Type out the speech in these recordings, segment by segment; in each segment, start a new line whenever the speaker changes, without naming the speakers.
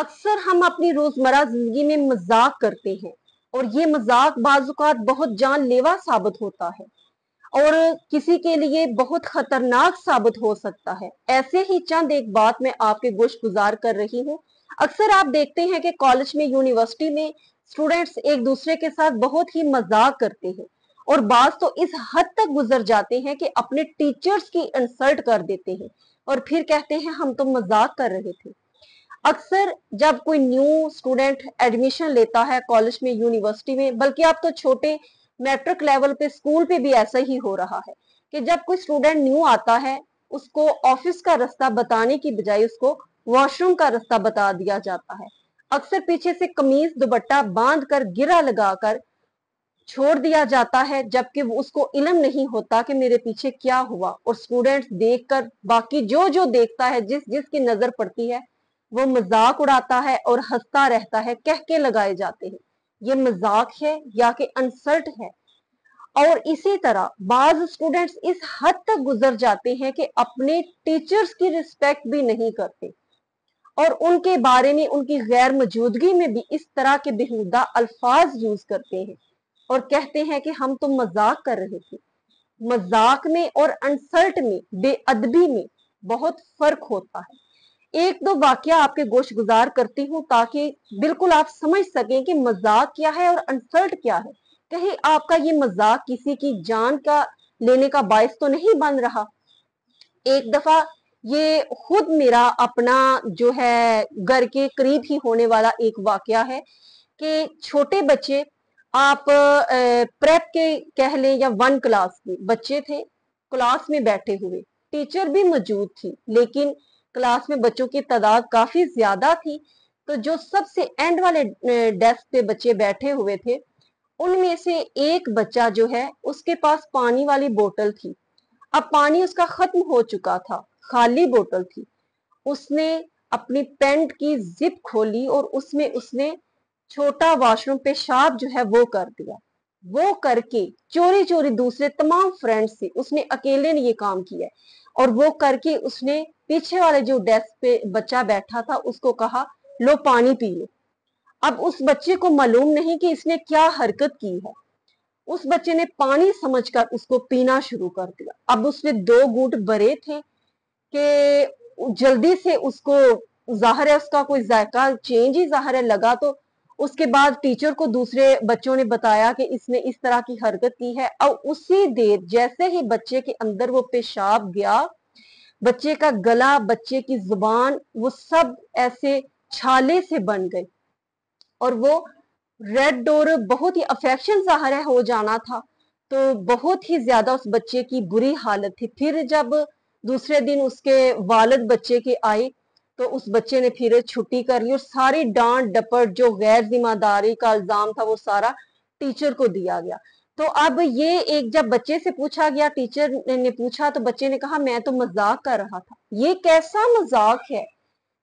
अक्सर हम अपनी रोजमर्रा जिंदगी में मजाक करते हैं और ये मजाक बाज़ औक़ात बहुत जानलेवा साबित होता है और किसी के लिए बहुत खतरनाक साबित हो सकता है। ऐसे ही चंद एक बात मैं आपके गोश गुजार कर रही हूँ। अक्सर आप देखते हैं कि कॉलेज में, यूनिवर्सिटी में स्टूडेंट्स एक दूसरे के साथ बहुत ही मजाक करते हैं और बाज तो इस हद तक गुजर जाते हैं कि अपने टीचर्स की इंसल्ट कर देते हैं और फिर कहते हैं हम तो मजाक कर रहे थे। अक्सर जब कोई न्यू स्टूडेंट एडमिशन लेता है कॉलेज में, यूनिवर्सिटी में, बल्कि आप तो छोटे मैट्रिक लेवल पे, स्कूल पे भी ऐसा ही हो रहा है कि जब कोई स्टूडेंट न्यू आता है उसको ऑफिस का रास्ता बताने की बजाय उसको वॉशरूम का रास्ता बता दिया जाता है। अक्सर पीछे से कमीज दुपट्टा बांध कर, गिरा लगाकर छोड़ दिया जाता है, जबकि उसको इल्म नहीं होता कि मेरे पीछे क्या हुआ। और स्टूडेंट्स देखकर, बाकी जो जो देखता है, जिस जिसकी नजर पड़ती है, वो मजाक उड़ाता है और हंसता रहता है, कह के लगाए जाते हैं ये मजाक है या कि इंसल्ट है। और इसी तरह बाज स्टूडेंट्स इस हद तक गुजर जाते हैं कि अपने टीचर्स की रिस्पेक्ट भी नहीं करते और उनके बारे में, उनकी गैर मौजूदगी में भी इस तरह के बेहुदा अल्फाज यूज करते हैं और कहते हैं कि हम तो मजाक कर रहे थे। मजाक में और इंसल्ट में, बेअदबी में बहुत फर्क होता है। एक दो वाकया आपके गोश गुजार करती हूँ ताकि बिल्कुल आप समझ सकें कि मजाक क्या है और इंसल्ट क्या है। कहीं आपका ये मजाक किसी की जान का लेने का बायस तो नहीं बन रहा। एक दफा ये खुद मेरा अपना जो है घर के करीब ही होने वाला एक वाकया है कि छोटे बच्चे, आप प्रेप के कह लें या 1 क्लास के बच्चे थे, क्लास में बैठे हुए, टीचर भी मौजूद थी, लेकिन क्लास में बच्चों की तादाद काफी ज्यादा थी। तो जो सबसे एंड वाले डेस्क पे बच्चे बैठे हुए थे, उनमें से एक बच्चा जो है, उसके पास पानी वाली बोतल थी। अब पानी उसका खत्म हो चुका था, खाली बोतल थी। उसने अपनी पैंट की जिप खोली और उसमें उसने छोटा वॉशरूम पेशाब जो है वो कर दिया। वो करके चोरी चोरी दूसरे तमाम फ्रेंड्स से, उसने अकेले ने ये काम किया है। और वो करके उसने पीछे वाले जो डेस्क पे बच्चा बैठा था उसको कहा, लो पानी पी लो। अब उस बच्चे को मालूम नहीं कि इसने क्या हरकत की है। उस बच्चे ने पानी समझकर उसको पीना शुरू कर दिया। अब उसने 2 घूंट भरे थे कि जल्दी से उसको, जाहिर है उसका कोई जायका चेंज ही जाहिर है लगा। तो उसके बाद टीचर को दूसरे बच्चों ने बताया कि इसने इस तरह की हरकत की है। और उसी देर जैसे ही बच्चे के अंदर वो पेशाब गया, बच्चे का गला, बच्चे की जुबान, वो सब ऐसे छाले से बन गए और वो रेड और बहुत ही अफेक्शन जाहिर है हो जाना था। तो बहुत ही ज्यादा उस बच्चे की बुरी हालत थी। फिर जब दूसरे दिन उसके वालिद बच्चे के आए तो उस बच्चे ने फिर छुट्टी कर ली और सारी डांट डपट, जो गैर जिम्मेदारी का इल्जाम था, वो सारा टीचर को दिया गया। तो अब ये एक जब बच्चे से पूछा गया, टीचर ने पूछा, तो बच्चे ने कहा मैं तो मजाक कर रहा था। ये कैसा मजाक है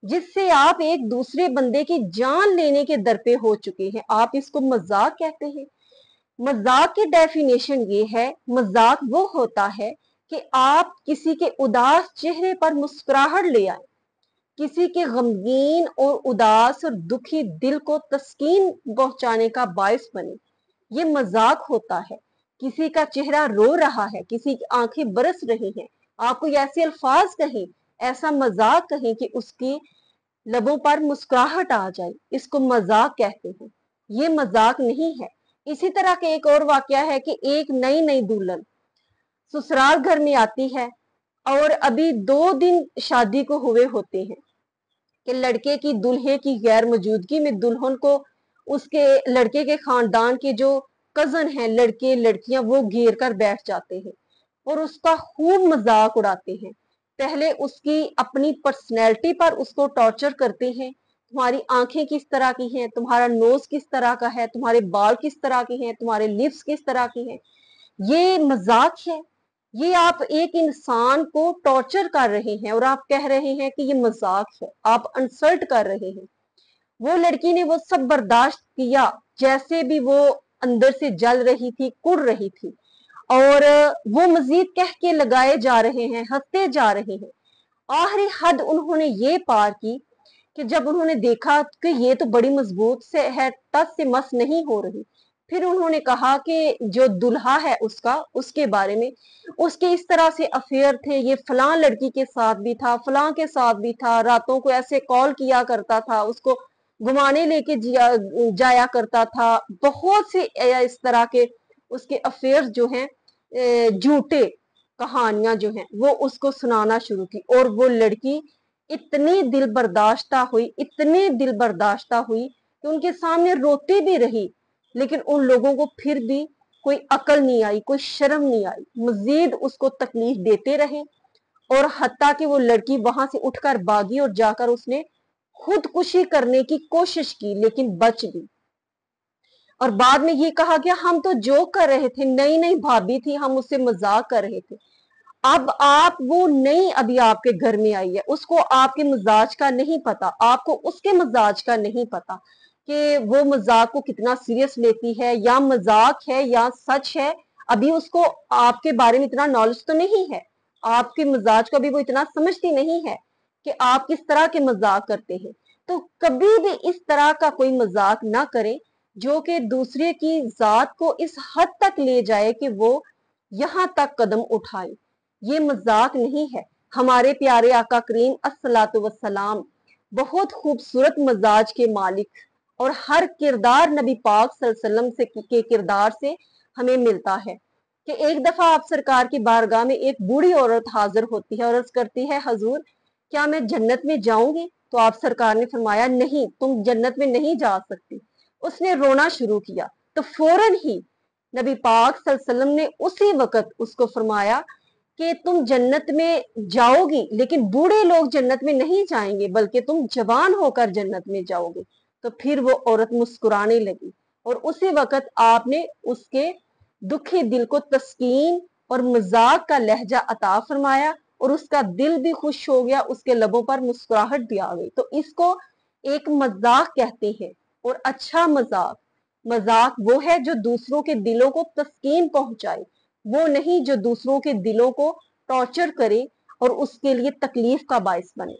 जिससे आप एक दूसरे बंदे की जान लेने के दर पे हो चुके हैं, आप इसको मजाक कहते हैं? मजाक की डेफिनेशन ये है, मजाक वो होता है कि आप किसी के उदास चेहरे पर मुस्कुराहट ले आए, किसी के गमगीन और उदास और दुखी दिल को तस्कीन पहुंचाने का बायस बने। ये मजाक होता है। किसी का चेहरा रो रहा है, किसी की आंखें बरस रही हैं, आप कोई ऐसे अल्फाज कहें, ऐसा मजाक कहें कि उसकी लबों पर मुस्कुराहट आ जाए, इसको मजाक कहते हैं। ये मजाक नहीं है। इसी तरह के एक और वाकया है कि एक नई नई दुल्हन ससुराल घर में आती है और अभी 2 दिन शादी को हुए होते हैं कि लड़के की, दूल्हे की गैर मौजूदगी में दुल्हन को उसके लड़के के खानदान के जो कजन हैं, लड़के लड़कियां, वो घेर कर बैठ जाते हैं और उसका खूब मजाक उड़ाते हैं। पहले उसकी अपनी पर्सनैलिटी पर उसको टॉर्चर करते हैं, तुम्हारी आंखें किस तरह की हैं, तुम्हारा नोज किस तरह का है, तुम्हारे बाल किस तरह के हैं, तुम्हारे लिप्स किस तरह की हैं। ये मजाक है। ये आप एक इंसान को टॉर्चर कर रहे हैं और आप कह रहे हैं कि ये मजाक है, आप इंसल्ट कर रहे हैं। वो लड़की ने वो सब बर्दाश्त किया, जैसे भी वो अंदर से जल रही थी, कुड़ रही थी, और वो मजीद कह के लगाए जा रहे हैं, हंसते जा रहे हैं। आखिरी हद उन्होंने ये पार की کہ جب انہوں نے دیکھا کہ یہ تو بڑی مضبوط سے ہے، ٹس سے مس نہیں ہو رہی، پھر انہوں نے کہا کہ جو دلہا ہے اس کے بارے میں، اس کے اس طرح سے افیئر تھے، یہ فلاں لڑکی کے ساتھ بھی تھا، فلاں کے ساتھ بھی تھا، راتوں کو ایسے کال کیا کرتا تھا، اس کو گھمانے لے کے جایا کرتا تھا، بہت سے اس طرح کے اس کے افیئر جو ہیں، جھوٹے کہانیاں جو ہیں وہ اس کو سنانا شروع کی، اور وہ لڑکی اتنی دل برداشتہ ہوئی، اتنی دل برداشتہ ہوئی کہ ان کے سامنے روتی بھی رہی، لیکن ان لوگوں کو پھر بھی کوئی عقل نہیں آئی، کوئی شرم نہیں آئی، مزید اس کو تکلیف دیتے رہے، اور حتیٰ کہ وہ لڑکی وہاں سے اٹھ کر بھاگی اور جا کر اس نے خودکشی کرنے کی کوشش کی، لیکن بچ گئی۔ اور بعد میں یہ کہا گیا ہم تو جوک کر رہے تھے، نئی نئی بھابھی تھی، ہم اس سے مذاق کر رہے تھے۔ اب آپ وہ نئی ابھی آپ کے گھر میں آئی ہے، اس کو آپ کے مزاج کا نہیں پتا، آپ کو اس کے مزاج کا نہیں پتا کہ وہ مذاق کو کتنا سیریس لیتی ہے، یا مذاق ہے یا سچ ہے، ابھی اس کو آپ کے بارے میں اتنا نالج تو نہیں ہے، آپ کے مزاج کو بھی وہ اتنا سمجھتی نہیں ہے کہ آپ کس طرح کے مذاق کرتے ہیں۔ تو کبھی بھی اس طرح کا کوئی مذاق نہ کریں جو کہ دوسرے کی ذات کو اس حد تک لے جائے کہ وہ یہاں تک قدم اٹھائے، یہ مذاق نہیں ہے۔ ہمارے پیارے آقا کریم الصلوۃ والسلام بہت خوبصورت مزاج کے مالک، اور ہر کردار نبی پاک صلی اللہ علیہ وسلم کے کردار سے ہمیں ملتا ہے کہ ایک دفعہ آپ سرکار کی بارگاہ میں ایک بوڑھی عورت حاضر ہوتی ہے اور عرض کرتی ہے حضور کیا میں جنت میں جاؤں گی؟ تو آپ سرکار نے فرمایا نہیں، تم جنت میں نہیں جا سکتی۔ اس نے رونا شروع کیا، تو فوراً ہی نبی پاک صلی اللہ علیہ وسلم نے اسی وقت اس کو فرمایا کہ تم جنت میں جاؤ گی، لیکن بوڑھے لوگ جنت میں نہیں جائیں گے، بلکہ تم جوان ہو کر جنت میں جاؤ گے۔ تو پھر وہ عورت مسکرانے لگی، اور اسی وقت آپ نے اس کے دکھی دل کو تسکین اور مذاق کا لہجہ عطا فرمایا، اور اس کا دل بھی خوش ہو گیا، اس کے لبوں پر مسکراہٹ بھی آ گئی۔ تو اس کو ایک مذاق کہتے ہیں، اور اچھا مذاق وہ ہے جو دوسروں کے دلوں کو تسکین پہنچائے، وہ نہیں جو دوسروں کے دلوں کو ٹارچر کرے اور اس کے لیے تکلیف کا باعث بنے۔